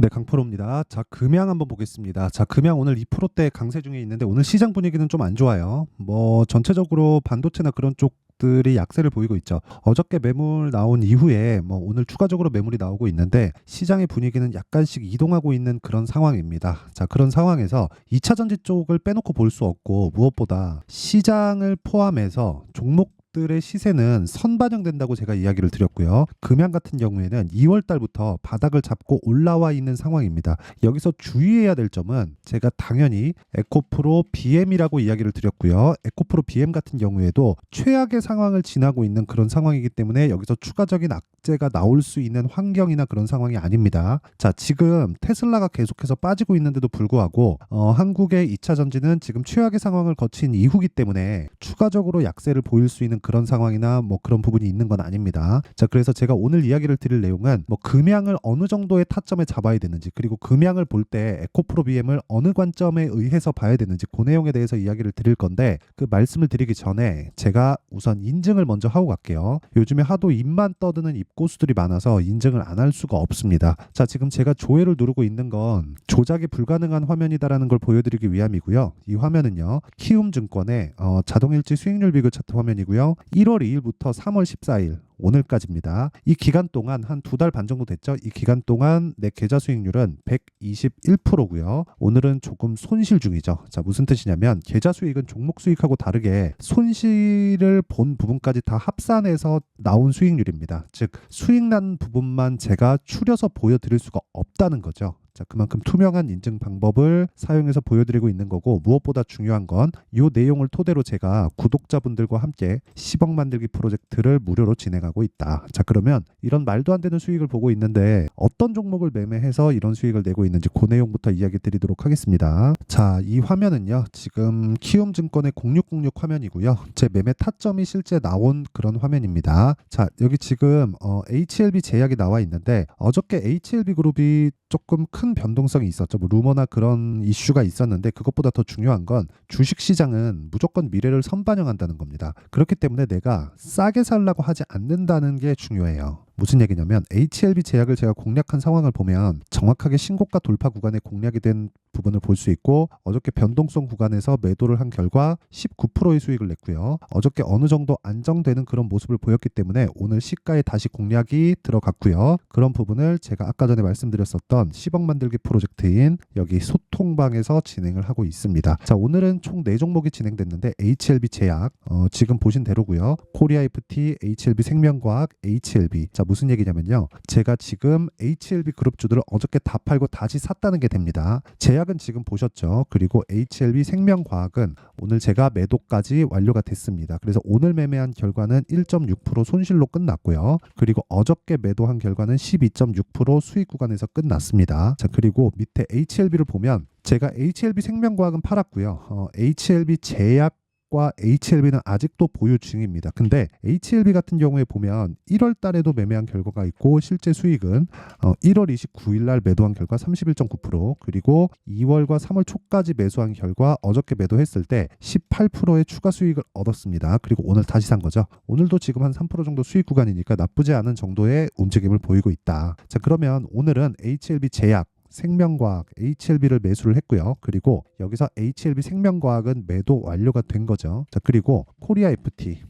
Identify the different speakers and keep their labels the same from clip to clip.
Speaker 1: 네, 강프로입니다. 자, 금양 한번 보겠습니다. 자, 금양 오늘 2%대 강세 중에 있는데 오늘 시장 분위기는 좀 안 좋아요. 뭐 전체적으로 반도체나 그런 쪽들이 약세를 보이고 있죠. 어저께 매물 나온 이후에 뭐 오늘 추가적으로 매물이 나오고 있는데 시장의 분위기는 약간씩 이동하고 있는 그런 상황입니다. 자, 그런 상황에서 2차 전지 쪽을 빼놓고 볼 수 없고 무엇보다 시장을 포함해서 종목들의 시세는 선반영된다고 제가 이야기를 드렸고요. 금양 같은 경우에는 2월 달부터 바닥을 잡고 올라와 있는 상황입니다. 여기서 주의해야 될 점은 제가 당연히 에코프로 BM이라고 이야기를 드렸고요. 에코프로 BM 같은 경우에도 최악의 상황을 지나고 있는 그런 상황이기 때문에 여기서 추가적인 악재가 나올 수 있는 환경이나 그런 상황이 아닙니다. 자, 지금 테슬라가 계속해서 빠지고 있는데도 불구하고 한국의 2차 전지는 지금 최악의 상황을 거친 이후기 때문에 추가적으로 약세를 보일 수 있는 그런 상황이나 뭐 그런 부분이 있는 건 아닙니다. 자, 그래서 제가 오늘 이야기를 드릴 내용은 뭐 금양을 어느 정도의 타점에 잡아야 되는지, 그리고 금양을 볼 때 에코프로 BM을 어느 관점에 의해서 봐야 되는지 그 내용에 대해서 이야기를 드릴 건데, 그 말씀을 드리기 전에 제가 우선 인증을 먼저 하고 갈게요. 요즘에 하도 입만 떠드는 입고수들이 많아서 인증을 안 할 수가 없습니다. 자, 지금 제가 조회를 누르고 있는 건 조작이 불가능한 화면이다라는 걸 보여드리기 위함이고요. 이 화면은요, 키움증권의 자동일지 수익률 비교 차트 화면이고요. 1월 2일부터 3월 14일 오늘까지입니다. 이 기간 동안 한 2달 반 정도 됐죠. 이 기간 동안 내 계좌 수익률은 121%고요. 오늘은 조금 손실 중이죠. 자, 무슨 뜻이냐면 계좌 수익은 종목 수익하고 다르게 손실을 본 부분까지 다 합산해서 나온 수익률입니다. 즉 수익 난 부분만 제가 추려서 보여드릴 수가 없다는 거죠. 자, 그만큼 투명한 인증 방법을 사용해서 보여드리고 있는 거고, 무엇보다 중요한 건 이 내용을 토대로 제가 구독자분들과 함께 10억 만들기 프로젝트를 무료로 진행하고 있다. 자, 그러면 이런 말도 안 되는 수익을 보고 있는데 어떤 종목을 매매해서 이런 수익을 내고 있는지 그 내용부터 이야기 드리도록 하겠습니다. 자, 이 화면은요, 지금 키움증권의 0606 화면이고요. 제 매매 타점이 실제 나온 그런 화면입니다. 자, 여기 지금 HLB 제약이 나와 있는데 어저께 HLB 그룹이 조금 큰 변동성이 있었죠. 뭐 루머나 그런 이슈가 있었는데, 그것보다 더 중요한 건 주식시장은 무조건 미래를 선반영한다는 겁니다. 그렇기 때문에 내가 싸게 살라고 하지 않는다는 게 중요해요. 무슨 얘기냐면 HLB 제약을 제가 공략한 상황을 보면 정확하게 신고가 돌파 구간에 공략이 된 부분을 볼 수 있고, 어저께 변동성 구간에서 매도를 한 결과 19%의 수익을 냈고요. 어저께 어느 정도 안정되는 그런 모습을 보였기 때문에 오늘 시가에 다시 공략이 들어갔고요. 그런 부분을 제가 아까 전에 말씀드렸었던 10억 만들기 프로젝트인 여기 소통방에서 진행을 하고 있습니다. 자, 오늘은 총 4종목이 진행됐는데 HLB 제약 지금 보신 대로고요. 코리아 FT, HLB 생명과학, HLB. 자, 무슨 얘기냐면요, 제가 지금 HLB 그룹주들을 어저께 다 팔고 다시 샀다는 게 됩니다. 제약은 지금 보셨죠. 그리고 HLB 생명과학은 오늘 제가 매도까지 완료가 됐습니다. 그래서 오늘 매매한 결과는 1.6% 손실로 끝났고요. 그리고 어저께 매도한 결과는 12.6% 수익 구간에서 끝났습니다. 자, 그리고 밑에 HLB를 보면 제가 HLB 생명과학은 팔았고요. HLB 제약 과 HLB는 아직도 보유 중입니다. 근데 HLB 같은 경우에 보면 1월 달에도 매매한 결과가 있고, 실제 수익은 1월 29일 날 매도한 결과 31.9%, 그리고 2월과 3월 초까지 매수한 결과 어저께 매도했을 때 18%의 추가 수익을 얻었습니다. 그리고 오늘 다시 산 거죠. 오늘도 지금 한 3% 정도 수익 구간이니까 나쁘지 않은 정도의 움직임을 보이고 있다. 자, 그러면 오늘은 HLB 제약, 생명과학, HLB를 매수를 했고요. 그리고 여기서 HLB 생명과학은 매도 완료가 된 거죠. 자, 그리고 코리아 FT.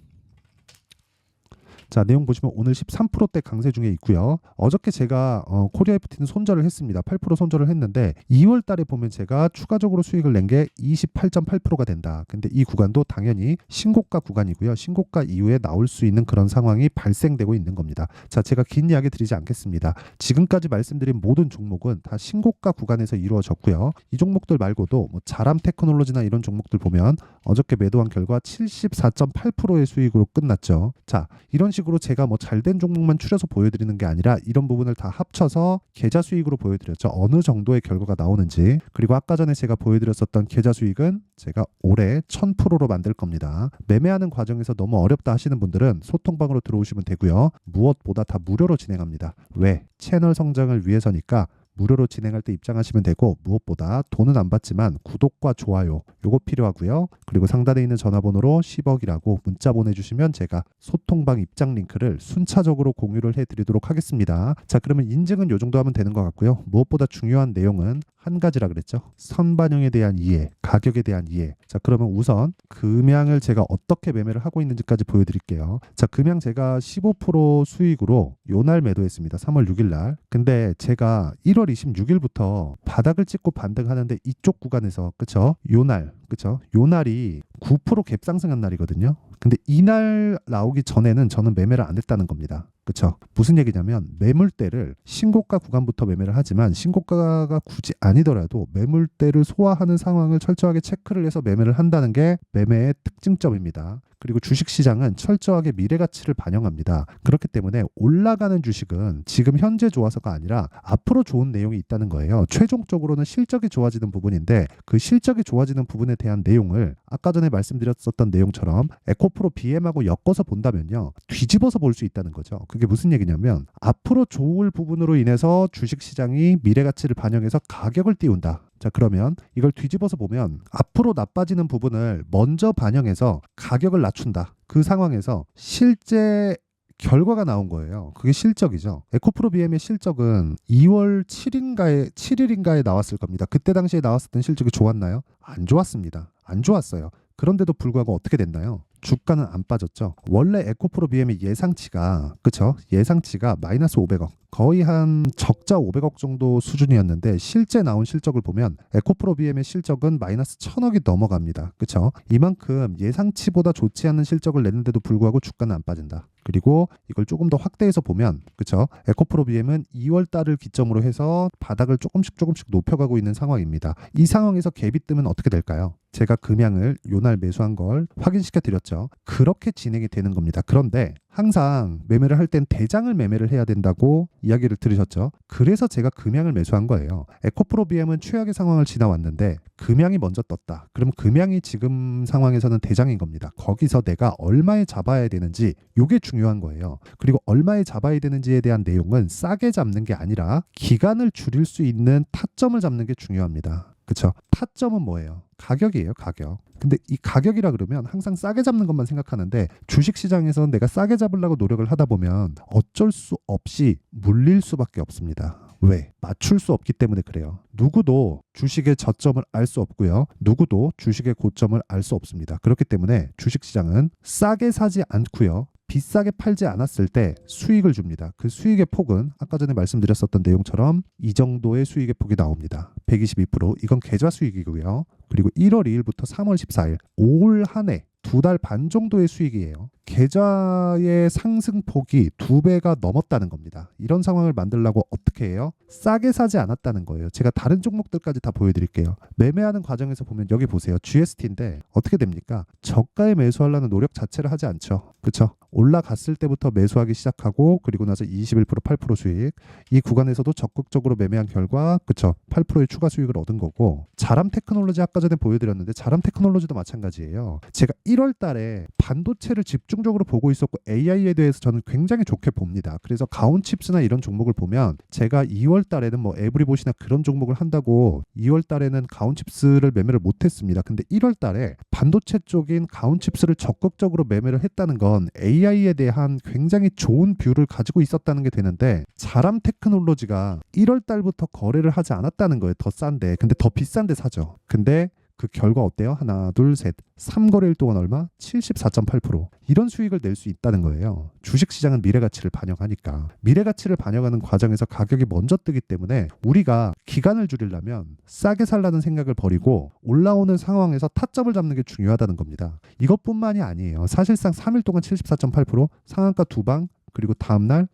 Speaker 1: 자, 내용 보시면 오늘 13%대 강세 중에 있고요. 어저께 제가 코리아 FT는 손절을 했습니다. 8% 손절을 했는데 2월 달에 보면 제가 추가적으로 수익을 낸 게 28.8%가 된다. 근데 이 구간도 당연히 신고가 구간이고요. 신고가 이후에 나올 수 있는 그런 상황이 발생되고 있는 겁니다. 자, 제가 긴 이야기 드리지 않겠습니다. 지금까지 말씀드린 모든 종목은 다 신고가 구간에서 이루어졌고요. 이 종목들 말고도 뭐 자람 테크놀로지나 이런 종목들 보면 어저께 매도한 결과 74.8%의 수익으로 끝났죠. 자, 이런 식으로 제가 뭐 잘된 종목만 추려서 보여드리는 게 아니라 이런 부분을 다 합쳐서 계좌 수익으로 보여드렸죠. 어느 정도의 결과가 나오는지. 그리고 아까 전에 제가 보여드렸었던 계좌 수익은 제가 올해 1000%로 만들 겁니다. 매매하는 과정에서 너무 어렵다 하시는 분들은 소통방으로 들어오시면 되고요. 무엇보다 다 무료로 진행합니다. 왜? 채널 성장을 위해서니까 무료로 진행할 때 입장하시면 되고, 무엇보다 돈은 안 받지만 구독과 좋아요 요거 필요하고요. 그리고 상단에 있는 전화번호로 10억이라고 문자 보내주시면 제가 소통방 입장 링크를 순차적으로 공유를 해드리도록 하겠습니다. 자, 그러면 인증은 요 정도 하면 되는 것 같고요. 무엇보다 중요한 내용은 한 가지라 그랬죠. 선반영에 대한 이해, 가격에 대한 이해. 자, 그러면 우선 금양을 제가 어떻게 매매를 하고 있는지까지 보여드릴게요. 자, 금양 제가 15% 수익으로 요날 매도했습니다. 3월 6일 날. 근데 제가 1월 26일부터 바닥을 찍고 반등하는데 이쪽 구간에서, 그쵸? 요날, 그쵸? 요날이 9% 갭 상승한 날이거든요. 근데 이날 나오기 전에는 저는 매매를 안 했다는 겁니다. 그쵸? 무슨 얘기냐면 매물대를 신고가 구간부터 매매를 하지만 신고가가 굳이 아니더라도 매물대를 소화하는 상황을 철저하게 체크를 해서 매매를 한다는 게 매매의 특징점입니다. 그리고 주식시장은 철저하게 미래가치를 반영합니다. 그렇기 때문에 올라가는 주식은 지금 현재 좋아서가 아니라 앞으로 좋은 내용이 있다는 거예요. 최종적으로는 실적이 좋아지는 부분인데 그 실적이 좋아지는 부분에 대한 내용을 아까 전에 말씀드렸었던 내용처럼 에코프로 BM하고 엮어서 본다면요. 뒤집어서 볼 수 있다는 거죠. 그게 무슨 얘기냐면 앞으로 좋을 부분으로 인해서 주식시장이 미래가치를 반영해서 가격을 띄운다. 자, 그러면 이걸 뒤집어서 보면 앞으로 나빠지는 부분을 먼저 반영해서 가격을 낮춘다. 그 상황에서 실제 결과가 나온 거예요. 그게 실적이죠. 에코프로 BM의 실적은 2월 7일인가에 나왔을 겁니다. 그때 당시에 나왔었던 실적이 좋았나요? 안 좋았습니다. 안 좋았어요. 그런데도 불구하고 어떻게 됐나요? 주가는 안 빠졌죠. 원래 에코프로 BM의 예상치가, 그쵸? 예상치가 마이너스 500억. 거의 한 적자 500억 정도 수준이었는데 실제 나온 실적을 보면 에코프로 BM의 실적은 마이너스 1000억이 넘어갑니다. 그쵸? 이만큼 예상치보다 좋지 않은 실적을 냈는데도 불구하고 주가는 안 빠진다. 그리고 이걸 조금 더 확대해서 보면, 그쵸? 에코프로 BM은 2월 달을 기점으로 해서 바닥을 조금씩 높여가고 있는 상황입니다. 이 상황에서 갭이 뜨면 어떻게 될까요? 제가 금양을 요날 매수한 걸 확인시켜 드렸죠. 그렇게 진행이 되는 겁니다. 그런데 항상 매매를 할 땐 대장을 매매를 해야 된다고 이야기를 들으셨죠. 그래서 제가 금양을 매수한 거예요. 에코프로 BM은 최악의 상황을 지나왔는데 금양이 먼저 떴다. 그럼 금양이 지금 상황에서는 대장인 겁니다. 거기서 내가 얼마에 잡아야 되는지 이게 중요한 거예요. 그리고 얼마에 잡아야 되는지에 대한 내용은 싸게 잡는 게 아니라 기간을 줄일 수 있는 타점을 잡는 게 중요합니다. 그쵸? 타점은 뭐예요? 가격이에요, 가격. 근데 이 가격이라 그러면 항상 싸게 잡는 것만 생각하는데 주식시장에서 내가 싸게 잡으려고 노력을 하다 보면 어쩔 수 없이 물릴 수밖에 없습니다. 왜? 맞출 수 없기 때문에 그래요. 누구도 주식의 저점을 알 수 없고요. 누구도 주식의 고점을 알 수 없습니다. 그렇기 때문에 주식시장은 싸게 사지 않고요. 비싸게 팔지 않았을 때 수익을 줍니다. 그 수익의 폭은 아까 전에 말씀드렸었던 내용처럼 이 정도의 수익의 폭이 나옵니다. 122%. 이건 계좌 수익이고요. 그리고 1월 2일부터 3월 14일 올 한 해 2달 반 정도의 수익이에요. 계좌의 상승폭이 2배가 넘었다는 겁니다. 이런 상황을 만들려고 어떻게 해요? 싸게 사지 않았다는 거예요. 제가 다른 종목들까지 다 보여드릴게요. 매매하는 과정에서 보면 여기 보세요. GST인데 어떻게 됩니까? 저가에 매수하려는 노력 자체를 하지 않죠. 그렇죠? 올라갔을 때부터 매수하기 시작하고 그리고 나서 21% 8% 수익. 이 구간에서도 적극적으로 매매한 결과 그렇죠? 8%의 추가 수익을 얻은 거고 자람 테크놀로지 아까 전에 보여드렸는데 자람 테크놀로지도 마찬가지예요. 제가 1월 달에 반도체를 집중적으로 보고 있었고 AI에 대해서 저는 굉장히 좋게 봅니다. 그래서 가온칩스나 이런 종목을 보면 제가 2월 달에는 뭐 에브리봇이나 그런 종목을 한다고 2월 달에는 가온칩스를 매매를 못했습니다. 근데 1월 달에 반도체 쪽인 가온칩스를 적극적으로 매매를 했다는 건 AI에 대한 굉장히 좋은 뷰를 가지고 있었다는 게 되는데 자람 테크놀로지가 1월 달부터 거래를 하지 않았다는 거예요. 더 싼데. 근데 더 비싼데 사죠. 근데 그 결과 어때요? 하나, 둘, 셋. 3거래일 동안 얼마? 74.8%. 이런 수익을 낼 수 있다는 거예요. 주식시장은 미래가치를 반영하니까. 미래가치를 반영하는 과정에서 가격이 먼저 뜨기 때문에 우리가 기간을 줄이려면 싸게 살라는 생각을 버리고 올라오는 상황에서 타점을 잡는 게 중요하다는 겁니다. 이것뿐만이 아니에요. 사실상 3일 동안 74.8%, 상한가 2방, 그리고 다음날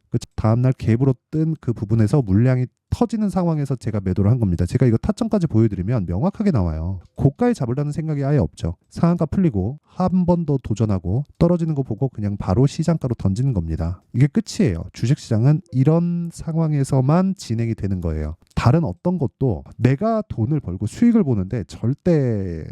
Speaker 1: 갭으로 뜬 그 부분에서 물량이 터지는 상황에서 제가 매도를 한 겁니다. 제가 이거 타점까지 보여드리면 명확하게 나와요. 고가에 잡으려는 생각이 아예 없죠. 상한가 풀리고 한 번 더 도전하고 떨어지는 거 보고 그냥 바로 시장가로 던지는 겁니다. 이게 끝이에요. 주식시장은 이런 상황에서만 진행이 되는 거예요. 다른 어떤 것도 내가 돈을 벌고 수익을 보는데 절대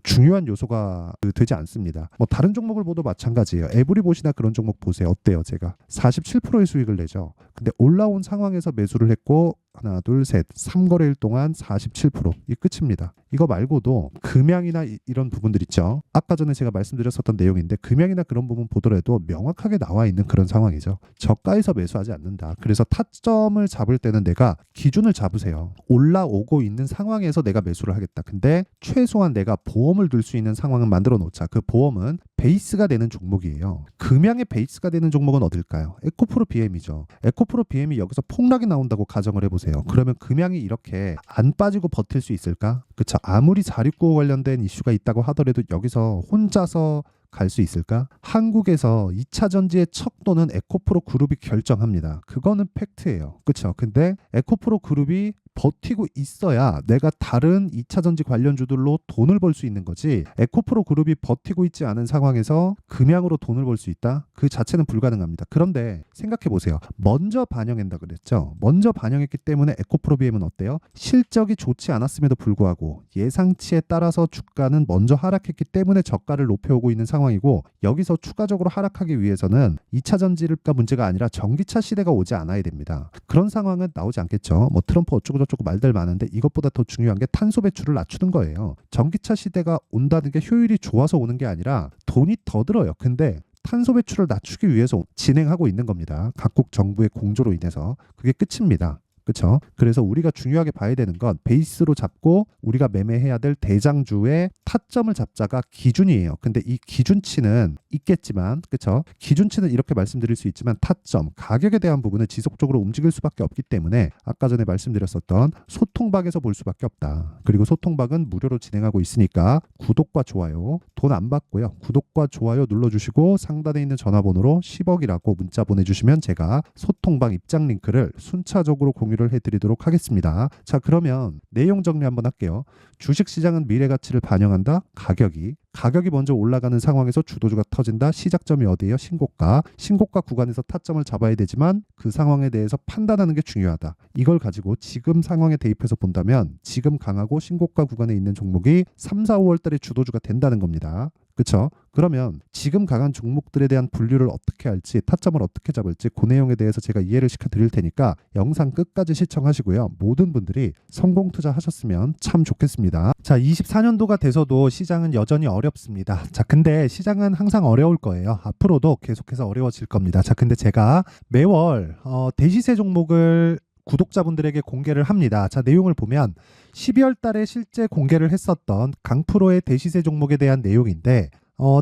Speaker 1: 중요한 요소가 되지 않습니다. 뭐 다른 종목을 보도 마찬가지예요. 에브리봇이나 그런 종목 보세요. 어때요? 제가 47%의 수익을 내죠. 근데 올라온 상황에서 매수를 했고 하나, 둘, 셋, 3거래일 동안 47%. 이 끝입니다. 이거 말고도 금양이나 이런 부분들 있죠. 아까 전에 제가 말씀드렸었던 내용인데 금양이나 그런 부분 보더라도 명확하게 나와 있는 그런 상황이죠. 저가에서 매수하지 않는다. 그래서 타점을 잡을 때는 내가 기준을 잡으세요. 올라오고 있는 상황에서 내가 매수를 하겠다. 근데 최소한 내가 보험을 들 수 있는 상황은 만들어 놓자. 그 보험은 베이스가 되는 종목이에요. 금양의 베이스가 되는 종목은 어딜까요? 에코프로 BM이죠. 에코프로 BM이 여기서 폭락이 나온다고 가정을 해보세요. 그러면 금양이 이렇게 안 빠지고 버틸 수 있을까? 그쵸. 아무리 469 관련된 이슈가 있다고 하더라도 여기서 혼자서 갈 수 있을까? 한국에서 2차 전지의 척도는 에코프로 그룹이 결정합니다. 그거는 팩트예요. 그쵸? 근데 에코프로 그룹이 버티고 있어야 내가 다른 2차 전지 관련주들로 돈을 벌 수 있는 거지. 에코프로 그룹이 버티고 있지 않은 상황에서 금양으로 돈을 벌 수 있다? 그 자체는 불가능합니다. 그런데 생각해 보세요. 먼저 반영한다 그랬죠. 먼저 반영했기 때문에 에코프로 BM은 어때요? 실적이 좋지 않았음에도 불구하고 예상치에 따라서 주가는 먼저 하락했기 때문에 저가를 높여오고 있는 상황이고, 여기서 추가적으로 하락하기 위해서는 2차 전지가 문제가 아니라 전기차 시대가 오지 않아야 됩니다. 그런 상황은 나오지 않겠죠. 뭐 트럼프 어쩌고 저쩌고 말들 많은데 이것보다 더 중요한 게 탄소 배출을 낮추는 거예요. 전기차 시대가 온다는 게 효율이 좋아서 오는 게 아니라 돈이 더 들어요. 근데 탄소 배출을 낮추기 위해서 진행하고 있는 겁니다. 각국 정부의 공조로 인해서. 그게 끝입니다. 그렇죠? 그래서 우리가 중요하게 봐야 되는 건 베이스로 잡고 우리가 매매해야 될 대장주의 타점을 잡자가 기준이에요. 근데 이 기준치는 있겠지만, 그렇죠? 기준치는 이렇게 말씀드릴 수 있지만 타점, 가격에 대한 부분은 지속적으로 움직일 수밖에 없기 때문에 아까 전에 말씀드렸었던 소통박에서 볼 수밖에 없다. 그리고 소통박은 무료로 진행하고 있으니까 구독과 좋아요 돈 안 받고요. 구독과 좋아요 눌러주시고 상단에 있는 전화번호로 10억이라고 문자 보내주시면 제가 소통박 입장 링크를 순차적으로 공유를 해드리도록 하겠습니다. 자, 그러면 내용 정리 한번 할게요. 주식시장은 미래가치를 반영한다. 가격이 먼저 올라가는 상황에서 주도주가 터진다. 시작점이 어디예요? 신고가 구간에서 타점을 잡아야 되지만 그 상황에 대해서 판단하는 게 중요하다. 이걸 가지고 지금 상황에 대입해서 본다면 지금 강하고 신고가 구간에 있는 종목이 3, 4, 5월 달에 주도주가 된다는 겁니다. 그렇죠? 그러면 지금 강한 종목들에 대한 분류를 어떻게 할지, 타점을 어떻게 잡을지 그 내용에 대해서 제가 이해를 시켜드릴 테니까 영상 끝까지 시청하시고요. 모든 분들이 성공 투자하셨으면 참 좋겠습니다. 자, 24년도가 돼서도 시장은 여전히 어렵습니다. 자, 근데 시장은 항상 어려울 거예요. 앞으로도 계속해서 어려워질 겁니다. 자, 근데 제가 매월 대시세 종목을 구독자분들에게 공개를 합니다. 자, 내용을 보면 12월 달에 실제 공개를 했었던 강프로의 대시세 종목에 대한 내용인데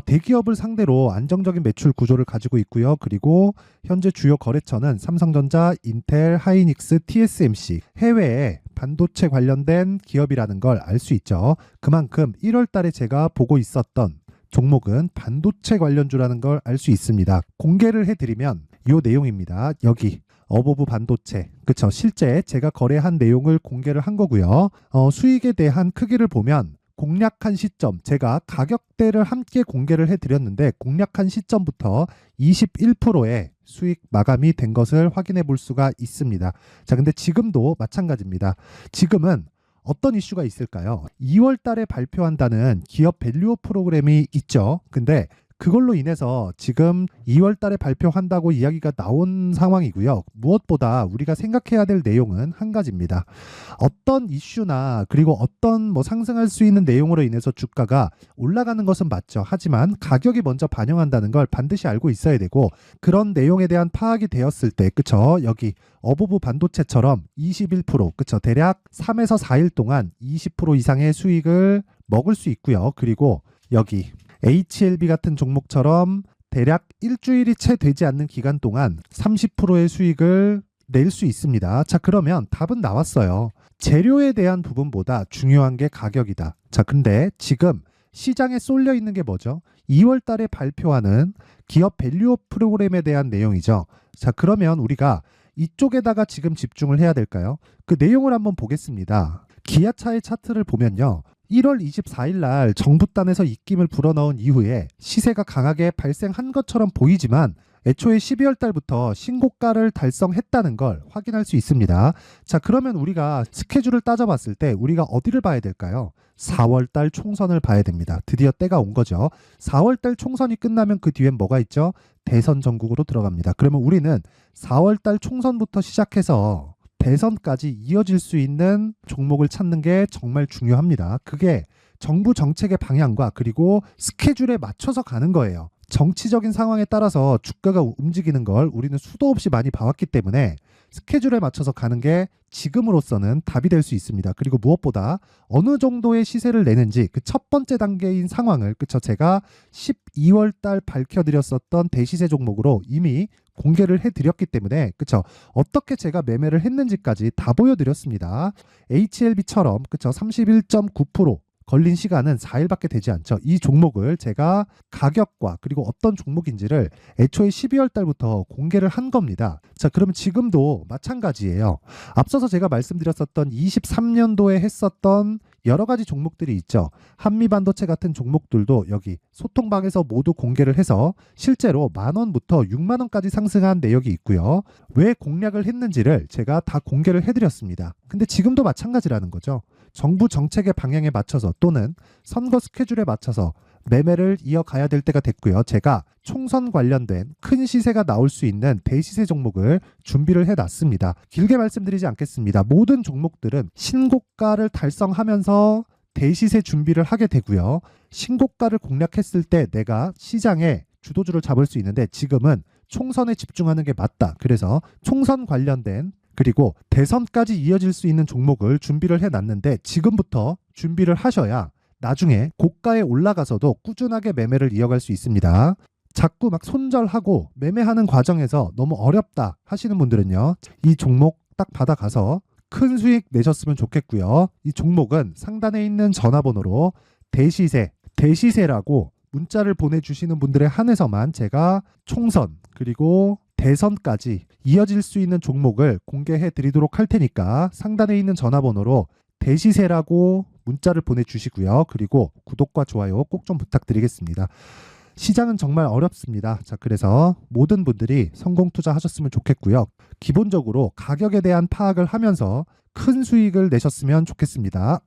Speaker 1: 대기업을 상대로 안정적인 매출 구조를 가지고 있고요. 그리고 현재 주요 거래처는 삼성전자, 인텔, 하이닉스, TSMC, 해외에 반도체 관련된 기업이라는 걸 알 수 있죠. 그만큼 1월 달에 제가 보고 있었던 종목은 반도체 관련주라는 걸 알 수 있습니다. 공개를 해드리면 이 내용입니다. 여기 어보브 반도체, 그쵸? 실제 제가 거래한 내용을 공개를 한 거고요. 수익에 대한 크기를 보면 공략한 시점, 제가 가격대를 함께 공개를 해드렸는데 공략한 시점부터 21%의 수익 마감이 된 것을 확인해 볼 수가 있습니다. 자, 근데 지금도 마찬가지입니다. 지금은 어떤 이슈가 있을까요? 2월 달에 발표한다는 기업 밸류업 프로그램이 있죠. 근데 그걸로 인해서 지금 2월 달에 발표한다고 이야기가 나온 상황이고요. 무엇보다 우리가 생각해야 될 내용은 한 가지입니다. 어떤 이슈나 그리고 어떤 상승할 수 있는 내용으로 인해서 주가가 올라가는 것은 맞죠. 하지만 가격이 먼저 반영한다는 걸 반드시 알고 있어야 되고, 그런 내용에 대한 파악이 되었을 때, 그쵸? 여기 어보브 반도체처럼 21%, 그쵸? 대략 3에서 4일 동안 20% 이상의 수익을 먹을 수 있고요. 그리고 여기 HLB 같은 종목처럼 대략 일주일이 채 되지 않는 기간 동안 30%의 수익을 낼 수 있습니다. 자, 그러면 답은 나왔어요. 재료에 대한 부분보다 중요한 게 가격이다. 자, 근데 지금 시장에 쏠려 있는 게 뭐죠? 2월 달에 발표하는 기업 밸류업 프로그램에 대한 내용이죠. 자, 그러면 우리가 이쪽에다가 지금 집중을 해야 될까요? 그 내용을 한번 보겠습니다. 기아차의 차트를 보면요. 1월 24일 날 정부단에서 입김을 불어넣은 이후에 시세가 강하게 발생한 것처럼 보이지만 애초에 12월 달부터 신고가를 달성했다는 걸 확인할 수 있습니다. 자, 그러면 우리가 스케줄을 따져봤을 때 우리가 어디를 봐야 될까요? 4월 달 총선을 봐야 됩니다. 드디어 때가 온 거죠. 4월 달 총선이 끝나면 그 뒤엔 뭐가 있죠? 대선 전국으로 들어갑니다. 그러면 우리는 4월 달 총선부터 시작해서 대선까지 이어질 수 있는 종목을 찾는 게 정말 중요합니다. 그게 정부 정책의 방향과 그리고 스케줄에 맞춰서 가는 거예요. 정치적인 상황에 따라서 주가가 움직이는 걸 우리는 수도 없이 많이 봐왔기 때문에 스케줄에 맞춰서 가는 게 지금으로서는 답이 될 수 있습니다. 그리고 무엇보다 어느 정도의 시세를 내는지 그 첫 번째 단계인 상황을 제가 12월 달 밝혀드렸었던 대시세 종목으로 이미 공개를 해드렸기 때문에 어떻게 제가 매매를 했는지까지 다 보여드렸습니다. HLB처럼 31.9% 걸린 시간은 4일밖에 되지 않죠. 이 종목을 제가 가격과 그리고 어떤 종목인지를 애초에 12월 달부터 공개를 한 겁니다. 자, 그러면 지금도 마찬가지예요. 앞서서 제가 말씀드렸었던 23년도에 했었던 여러 가지 종목들이 있죠. 한미반도체 같은 종목들도 여기 소통방에서 모두 공개를 해서 실제로 10,000원부터 60,000원까지 상승한 내역이 있고요. 왜 공략을 했는지를 제가 다 공개를 해드렸습니다. 근데 지금도 마찬가지라는 거죠. 정부 정책의 방향에 맞춰서 또는 선거 스케줄에 맞춰서 매매를 이어가야 될 때가 됐고요. 제가 총선 관련된 큰 시세가 나올 수 있는 대시세 종목을 준비를 해놨습니다. 길게 말씀드리지 않겠습니다. 모든 종목들은 신고가를 달성하면서 대시세 준비를 하게 되고요. 신고가를 공략했을 때 내가 시장에 주도주를 잡을 수 있는데 지금은 총선에 집중하는 게 맞다. 그래서 총선 관련된 그리고 대선까지 이어질 수 있는 종목을 준비를 해놨는데 지금부터 준비를 하셔야 나중에 고가에 올라가서도 꾸준하게 매매를 이어갈 수 있습니다. 자꾸 막 손절하고 매매하는 과정에서 너무 어렵다 하시는 분들은요. 이 종목 딱 받아가서 큰 수익 내셨으면 좋겠고요. 이 종목은 상단에 있는 전화번호로 대시세라고 문자를 보내주시는 분들에 한해서만 제가 총선 그리고 대선까지 이어질 수 있는 종목을 공개해 드리도록 할 테니까 상단에 있는 전화번호로 대시세라고 문자를 보내주시고요. 그리고 구독과 좋아요 꼭 좀 부탁드리겠습니다. 시장은 정말 어렵습니다. 자, 그래서 모든 분들이 성공 투자하셨으면 좋겠고요. 기본적으로 가격에 대한 파악을 하면서 큰 수익을 내셨으면 좋겠습니다.